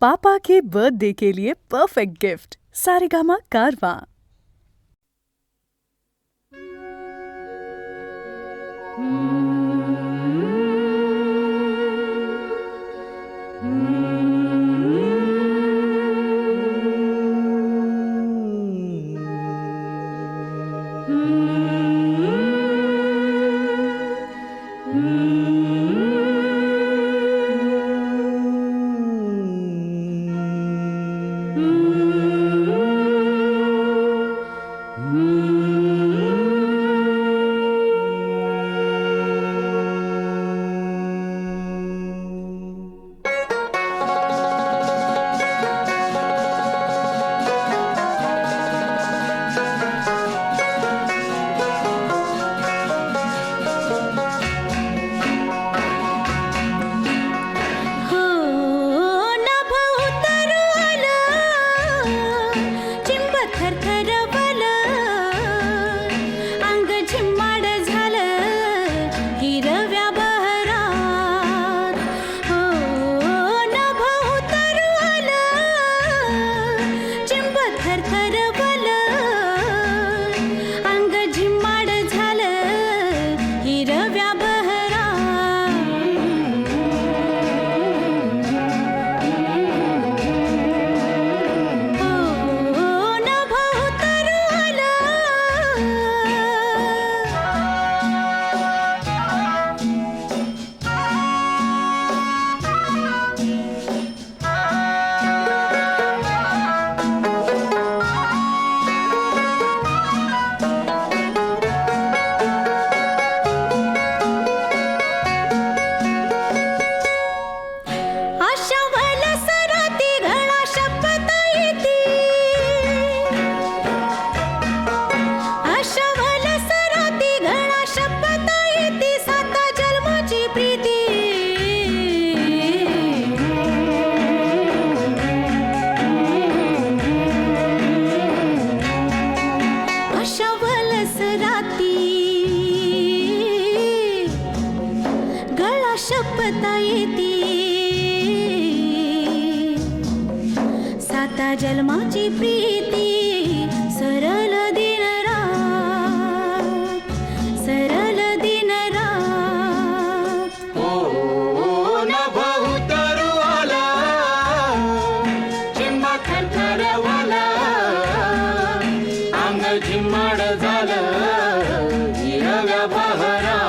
पापा के birthday के लिए perfect gift Saregama कारवां। शपथा येती साता जन्माची प्रीती सरल दिन रात सरल दिन रात नभ उतरवाला चिंबा थरथरवाला अंग झिम्माड झालं हिरव्या बहरा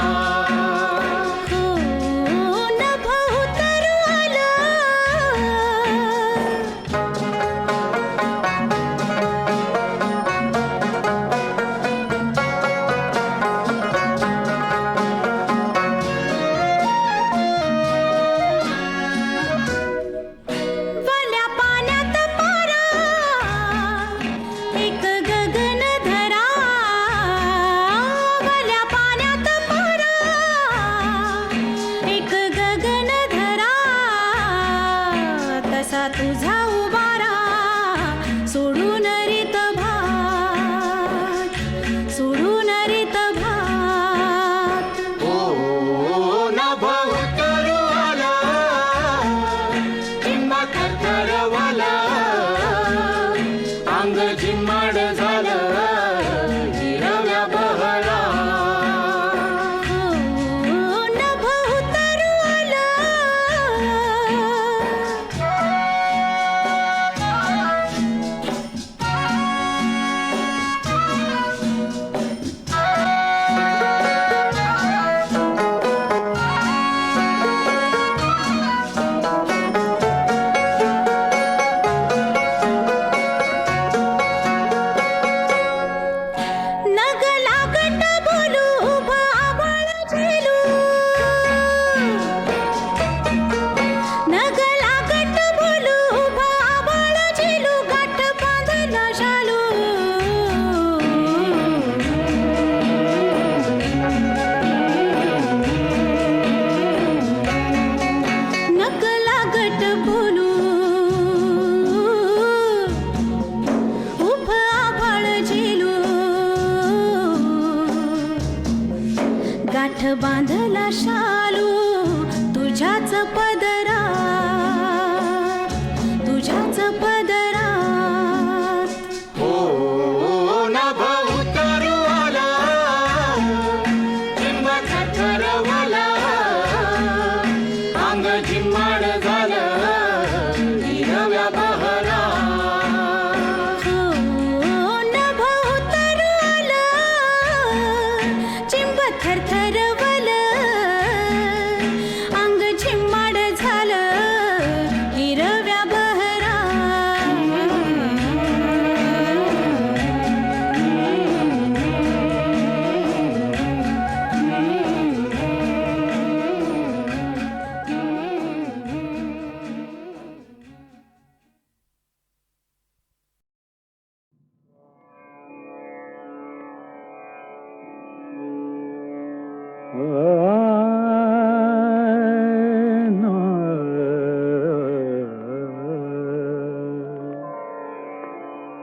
तुझा उबारा सोडून रीत भात सोडून रीत भात नभ उतरवाला चिंबा थरथरवाला अंग झिम्माड झालं हिरव्या बहरा नभ उतरवाला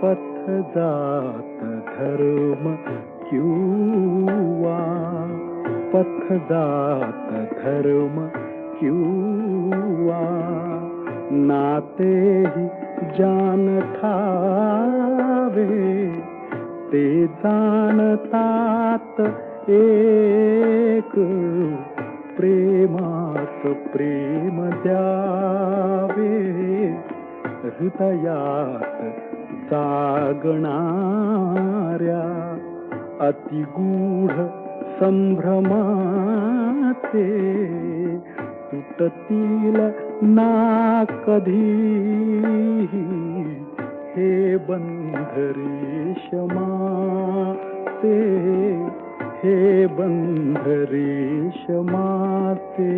पथ जात धर्म क्यूवा, पथ जात धर्म क्यूवा, नाते ही जान ठावे ते जाणतात एक, प्रेमात प्रेम द्यावे हृदयात जागणाऱ्या अतिगूढ संभ्रमाचे तुटतील ना कधी हे बंध रेशमाचे, हे बंध रेशमाचे.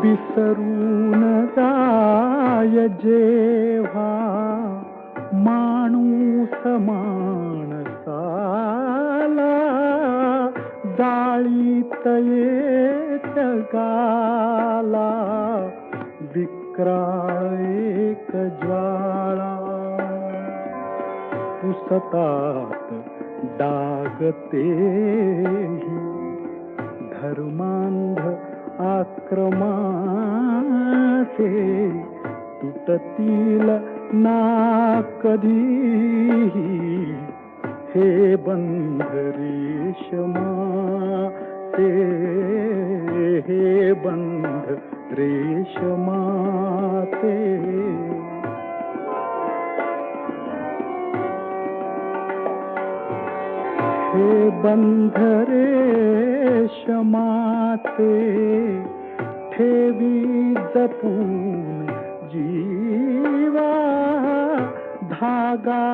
विसरून जाय जेव्हा माणूस माणसाला, जाळीत येत गाला विक्राळ एक ज्वाळा. पुसतात डागतेही धर्मांध आक्रमाचे, तुटतील ना कधी हे बंध रेशमाचे, हे बंध रेशमाचे. हे बंध रेशमाचे ठेवी जपून जीवा, धागा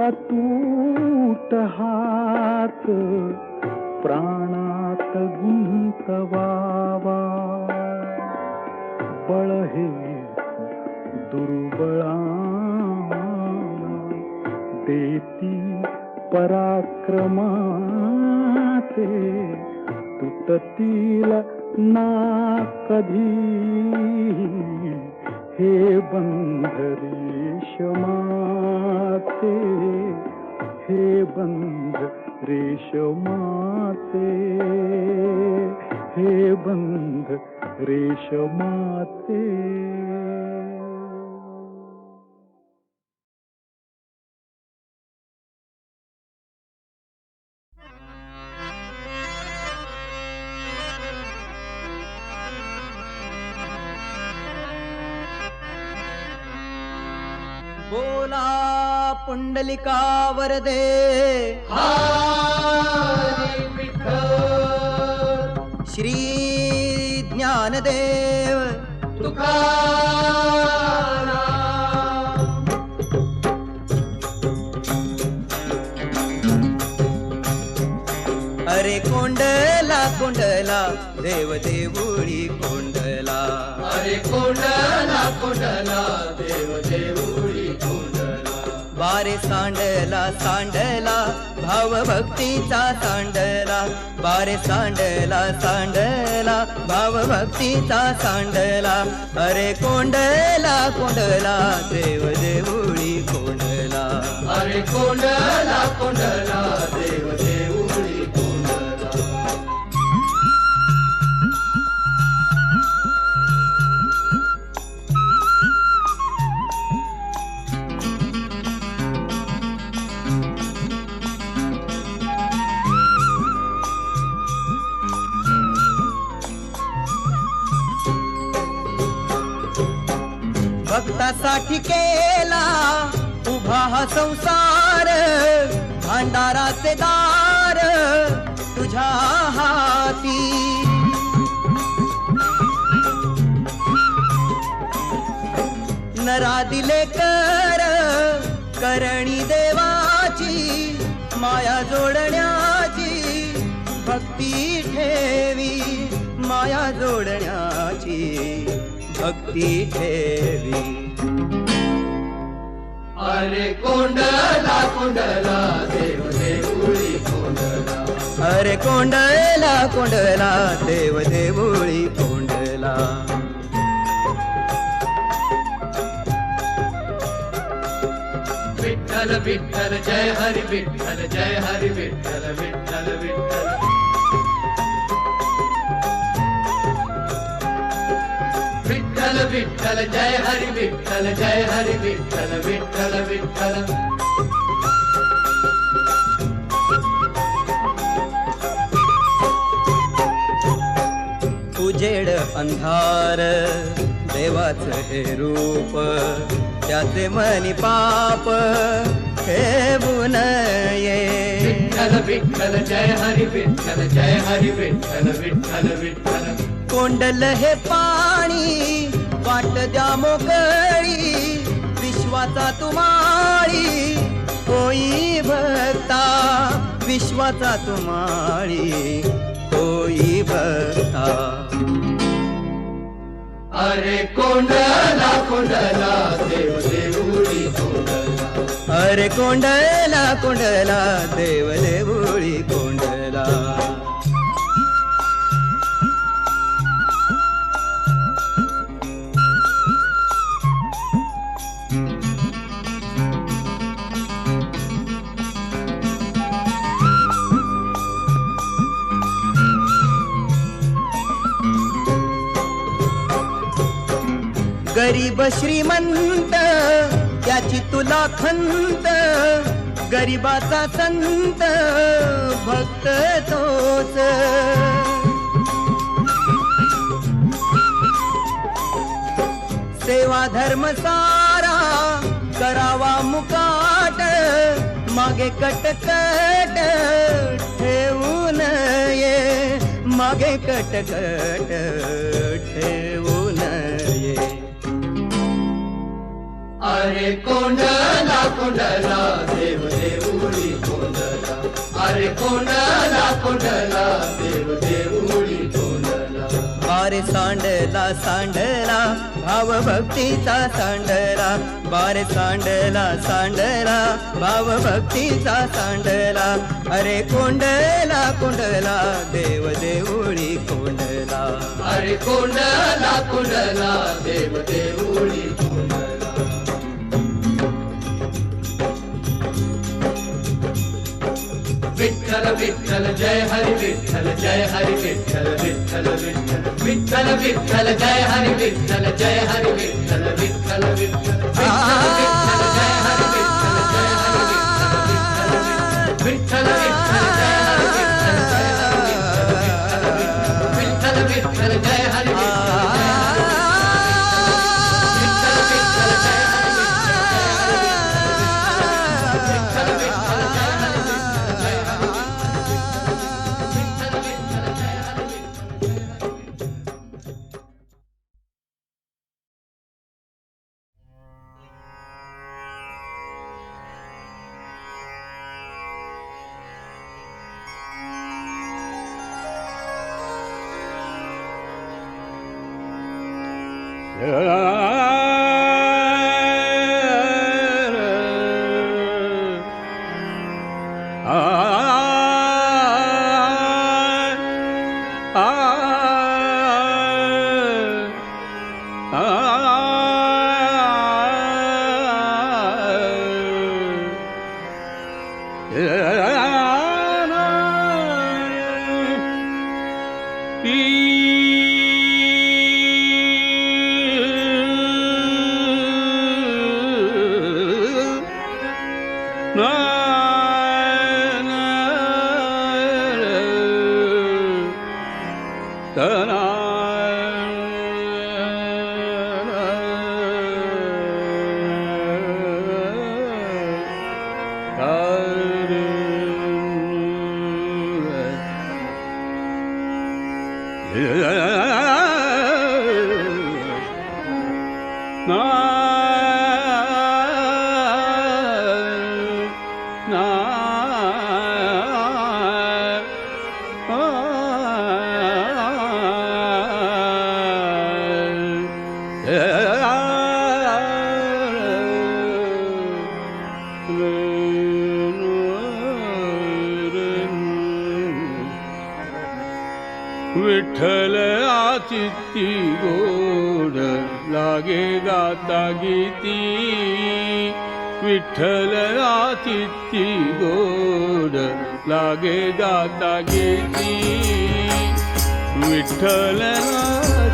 अतूट हात प्राणात गुंतवावा. बळ हेच दुर्बळांना देती पराक्रमाचे, तुटतील ना कधी हे बंध रेशमाचे, हे बंध रेशमाचे, हे बंध रेशमाचे. बोला पुंडलिका वरदे, श्री ज्ञानदेव तुकाराम. अरे कोंडला कोंडला देव देऊळी कोंडला, अरे कोंडला कोंडला देव देऊळी कोंडला. बारे सांडला सांडला भाव भक्तीचा सांडला, बारे सांडला सांडला भाव भक्तीचा सांडला. अरे कोंडला कोंडला देव देऊळी कोंडला, अरे कोंडला कोंडला देव देऊळी कोंडला. भक्तासाठी केला उभा हा संसार, भांडाराचे दार तुझ्या हाती. नरा दिले कर करणी देवाची, माया जोडण्याची भक्ती ठेवी, माया जोडण्याची भक्ती ठेवी. अरे कोंडला कोंडला देव देऊळी कोंडला, अरे कोंडला कोंडला देव देऊळी कोंडला. विठ्ठल जय हरी विठ्ठल जय हरी विठ्ठल विठ्ठल विठ्ठल विठ्ठल विठ्ठल जय हरी विठ्ठल जय हरी विठ्ठल विठ्ठल विठ्ठल उजेड अंधार देवाचं हे रूप त्याचे मनी पाप ठेवू नये विठ्ठल विठ्ठल जय हरी विठ्ठल जय हरी विठ्ठल विठ्ठल विठ्ठल कोंडल हे पाणी वाट द्या मोकळी विश्वाचा तुमाळी होई भक्ता विश्वाचा तुमाळी होई भक्ता अरे कोंडला कोंडला देव देऊळी कोंडला अरे कोंडला कोंडला देव देऊळी कोंडला गरीब श्रीमंत त्याची तुला खंत गरीबाचा संत भक्त तोच सेवा धर्म सारा करावा मुकाट मागे कटकट ठेवू नये मागे कटकट ठेवू नये अरे कोंडला कोंडला देव देऊळी कोंडला अरे कोंडला कोंडला देव देऊळी कोंडला बारे सांडला सांडला भाव भक्तीचा सांडला बारे सांडला सांडला भाव भक्तीचा सांडला अरे कोंडला कोंडला देव देऊळी कोंडला अरे कोंडला कोंडला देव देऊळी कोंडला विठ्ठल विठ्ठल जय हरी विठ्ठल जय हरी विठ्ठल विठ्ठल विठ्ठल विठ्ठल विठ्ठल जय हरी विठ्ठल जय हरी विठ्ठल विठ्ठल विठ्ठल विठ्ठल जय हरी विठ्ठल जय हरी विठ्ठल विठ्ठल विठ्ठल जय हरी विठ्ठल जय हरी विठ्ठल विठ्ठल जय हरी विठ्ठल आचित्ती गोड लागे गाता गीती विठ्ठल चित्ती गोड लागे गाता गीती विठ्ठल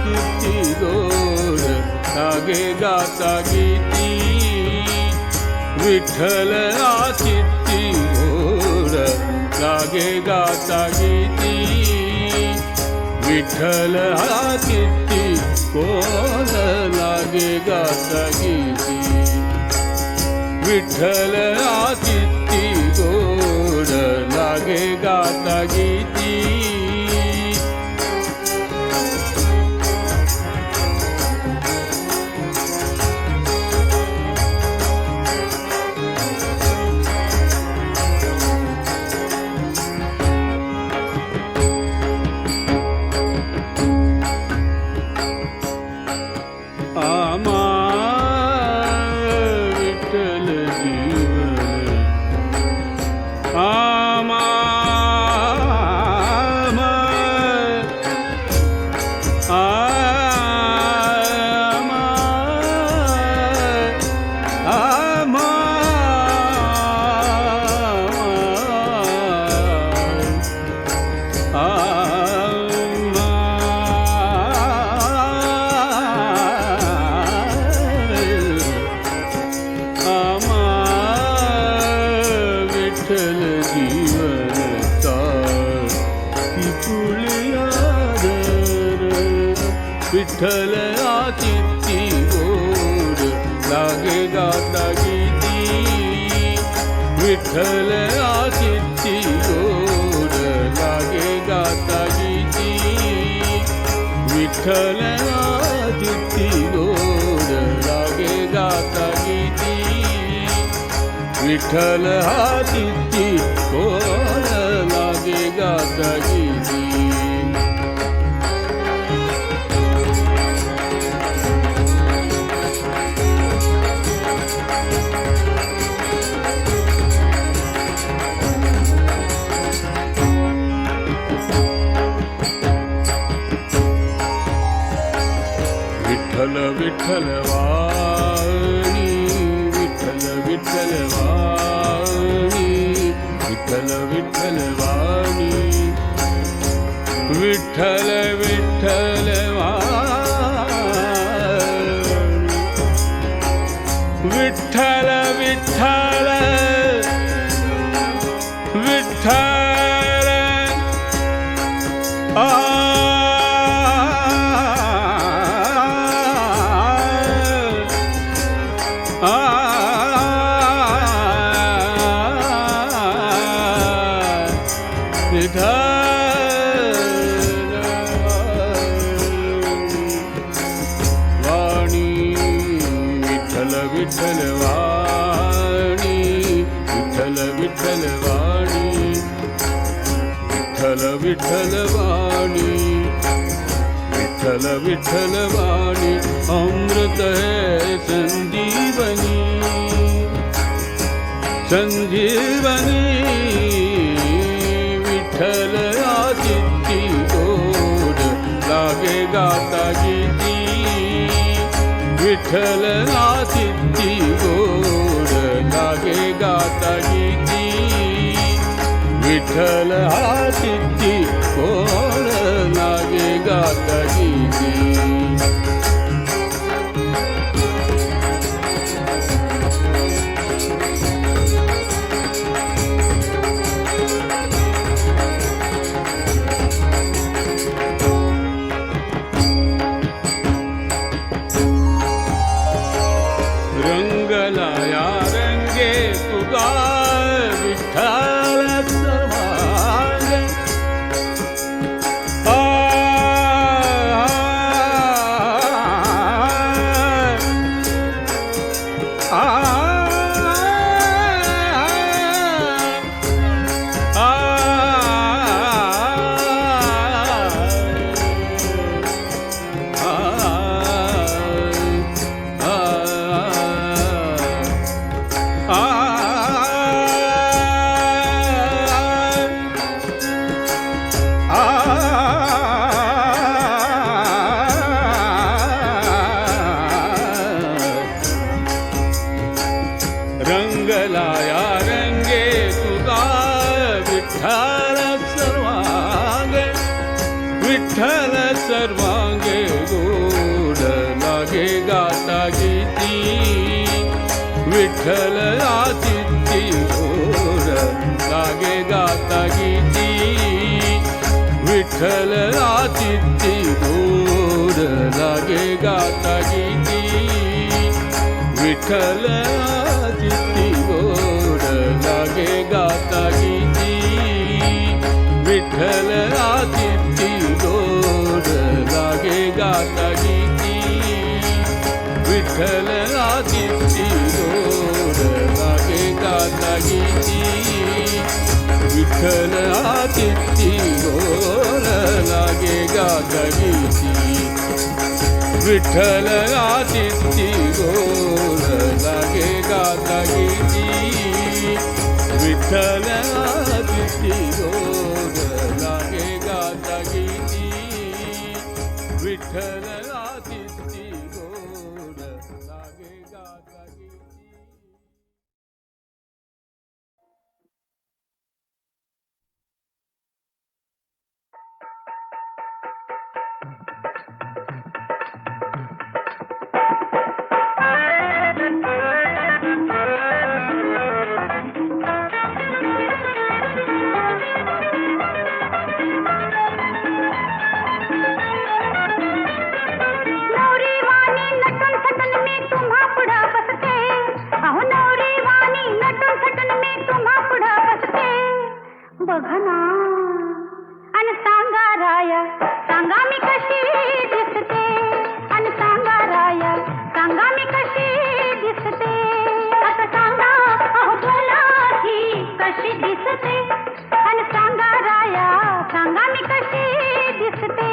चित्ती गोड लागे गाता गीती विठ्ठल चित्ती गोड लागे गाता गीती विठ्ठल चित्ती गोड लागे गाता गीती विठ्ठल चित्ती गोड लागे गाता गीती आमा विठ्ठल जीवन आमा विठ्ठल जीवनता विठ्ठल चित्ती गोड लागे गाता गीती विठ्ठल चित्ती गोड लागे गाता गीती विठ्ठल चित्ती गोड लागे गाता गीती विठ्ठल चित्ती गोड लागे गाता गीती विठ्ठल विठ्ठल वाणी विठ्ठल विठ्ठल वाणी विठ्ठल विठ्ठल वाणी विठ्ठल विठ्ठल वाणी विठ्ठल विठ्ठल विठ्ठल वाणी विठ्ठल विठ्ठल वाणी विठ्ठल विठ्ठल वाणी विठ्ठल विठ्ठल वाणी विठ्ठल विठ्ठल वाणी अमृत है संजीवनी संजीवनी विठ्ठल चित्ती गोड लागे गाता गीती विठ्ठल चित्ती गोड लागे गाता गीती विठ्ठल चित्ती गोड लागे गाता गीती रंगलाया रंगे तुगा विठ्ठल समाग विठ्ठल सर्वांगे गोड लागे गाता गीती विठ्ठल आदिती गोड लागे गाता गीती विठ्ठल आदिती गोड लागे गाता गीती विठ्ठल आदिती गोड लागे गाता गीती विठ्ठल आदिती गोड लागे गाता गीती विठ्ठल आदिती गोड लागे गाता गीती विठ्ठल आदिती गोड लागे गाता गीती विठ्ठल आदिती गोड लागे गाता गीती विठ्ठल आदिती गोड लागे गाता गीती विठ्ठल आदिती गोड लागे गाता गीती. बघा ना आणि सांगा राया सांगा मी कशी दिसते आणि सांगा राया सांगा मी कशी दिसते आता सांगा अहो बोला ही कशी दिसते आणि सांगा राया सांगा मी कशी दिसते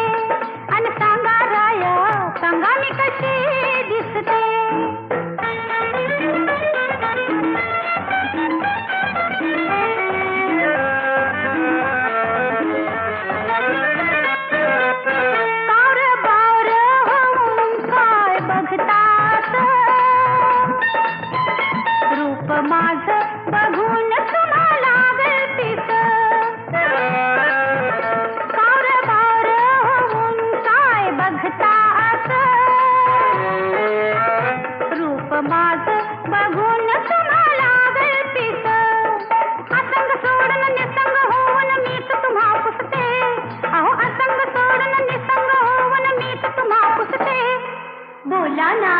आणि सांगा राया सांगा मी कशी दिसते. बघून तुम्हाला गळतीच कावर बावर होऊन काय बघतात रूप माझ बघून तुम्हाला गळतीच असंग सोडून निसंग होऊन मीच तुम्हा पुसते अहो असंग सोडून निसंग होऊन मीच तुम्हा पुसते बोला ना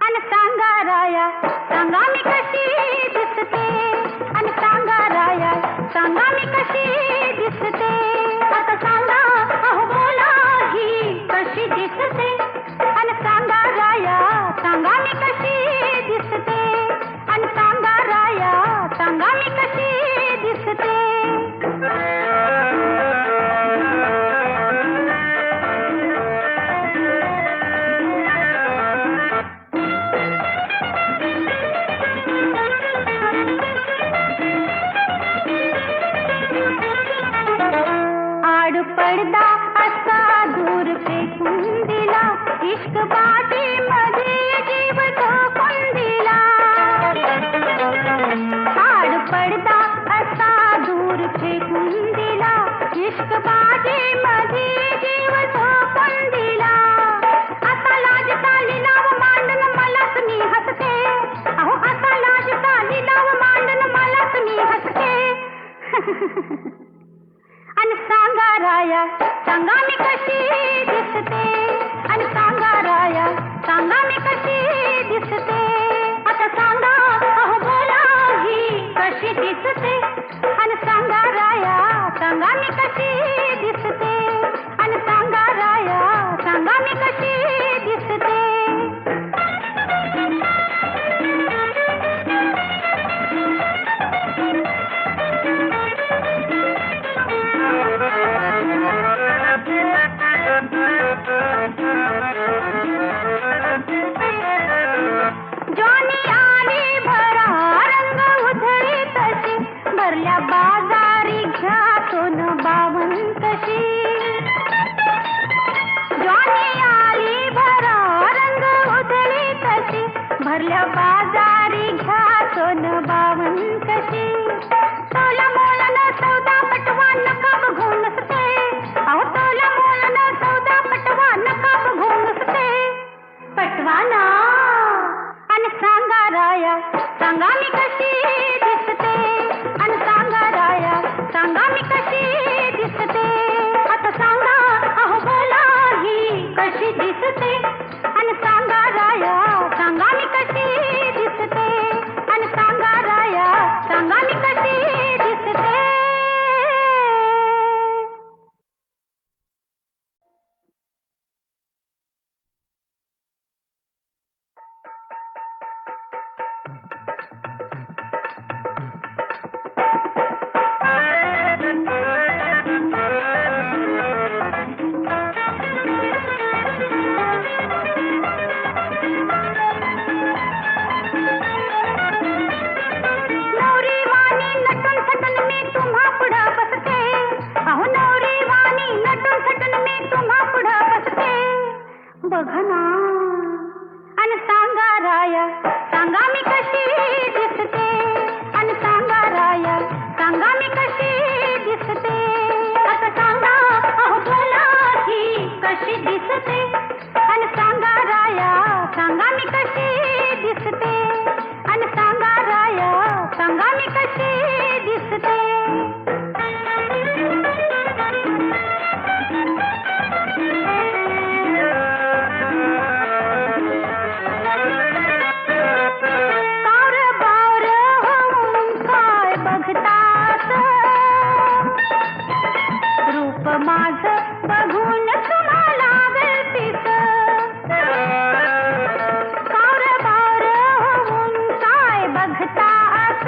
आणि सांगा राया सांगा मी कशी दिसते आणि सांगा राया सांगा मी कशी दिसते आता सांगा अहो बोला ही कशी दिसते आणि सांगा राया सांगा मी कशी दिसते आणि सांगा राया सांगा मी कशी दिसते. पडदा असा दूर फेकून दिला इश्क बाटे मध्ये जीव ठोकून दिला आड पडदा असा दूर फेकून दिला इश्क बाटे मध्ये जीव ठोकून दिला असा लाजता लिलाव मांडन मलाच मी हसते अहो असा लाजता लिलाव मांडन मलाच मी हसते आणि सांगा राया सांगा मी कशी दिसते आणि सांगा राया सांगा मी कशी दिसते आता सांगा अहो बोला ही कशी दिसते आणि सांगा राया सांगा मी कशी दिसते आणि सांगा राया सांगा मी कशी दिसते. ज्वानी आली भरा रंग उधळी तशी भरल्या बाजारी घ्या सोन बावन कशी बघा ना अन सांगा राया सांगा मी कशी दिसते अन सांगा राया सांगा मी कशी दिसते आता सांगा अहो बोला ही कशी दिसते अन सांगा राया सांगा मी कशी दिसते अन सांगा राया सांगा मी कशी दिसते कावर बावर होऊन काय बघतात रूप माझं बघून तुम्हाला गळतीच कावर बावर होऊन काय बघतात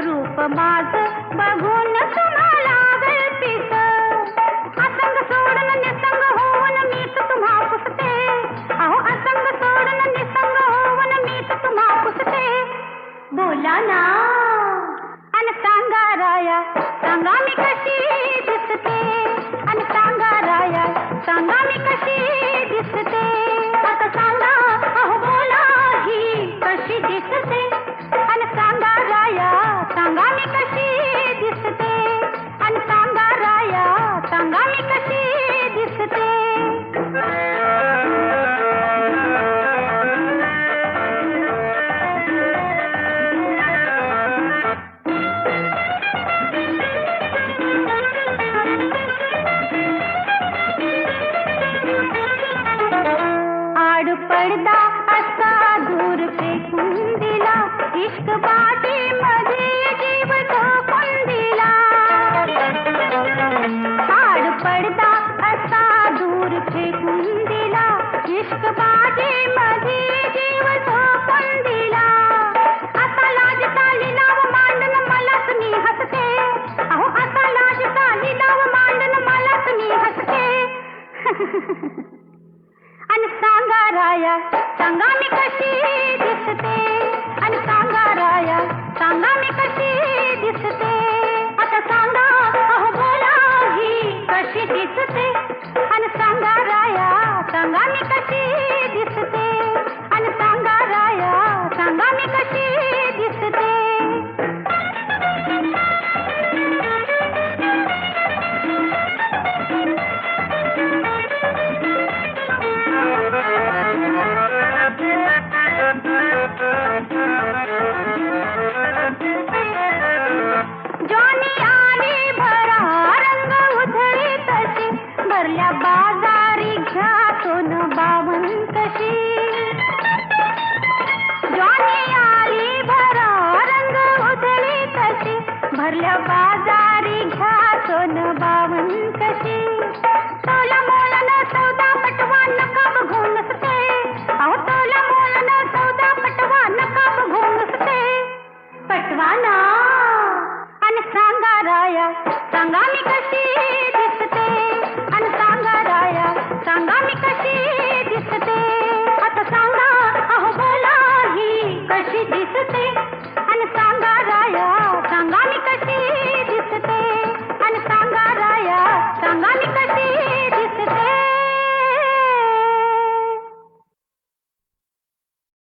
रूप माझं बघून तुम्हाला गळतीच असंग सोडून निसंग होऊन मीच तुम्हा पुसते अहो असंग सोडून निसंग होऊन मीच तुम्हा पुसते बोला ना अन सांगा राया सांगा मी कशी दिसते अन सांगा राया सांगा मी कशी दिसते आता सांगा अहो बोला ही कशी दिसते अन सांगा राया सांगा मी कशी दिसते अन सांगा राया सांगा मी कशी दिसते आड पडदा असा दूर फेकून दिला इश्क बाटी मध्ये जीव झोकून दिला आड पडदा असा दूर फेकून दिला इश्क बाटी मध्ये जीव झोकून दिला असा लाजता लिलाव मांडन मला तुम्ही हसते अहो असा लाजता लिलाव मांडन मला तुम्ही हसते अन सांगा राया सांगा मी कशी दिसते अन सांगा राया सांगा मी कशी दिसते आता सांगा अहो बोला ही कशी दिसते अन सांगा राया सांगा मी कशी दिसते अन सांगा राया सांगा मी कशी दिसते ज्वानी आली भरा रंग उधळी तशी भरल्या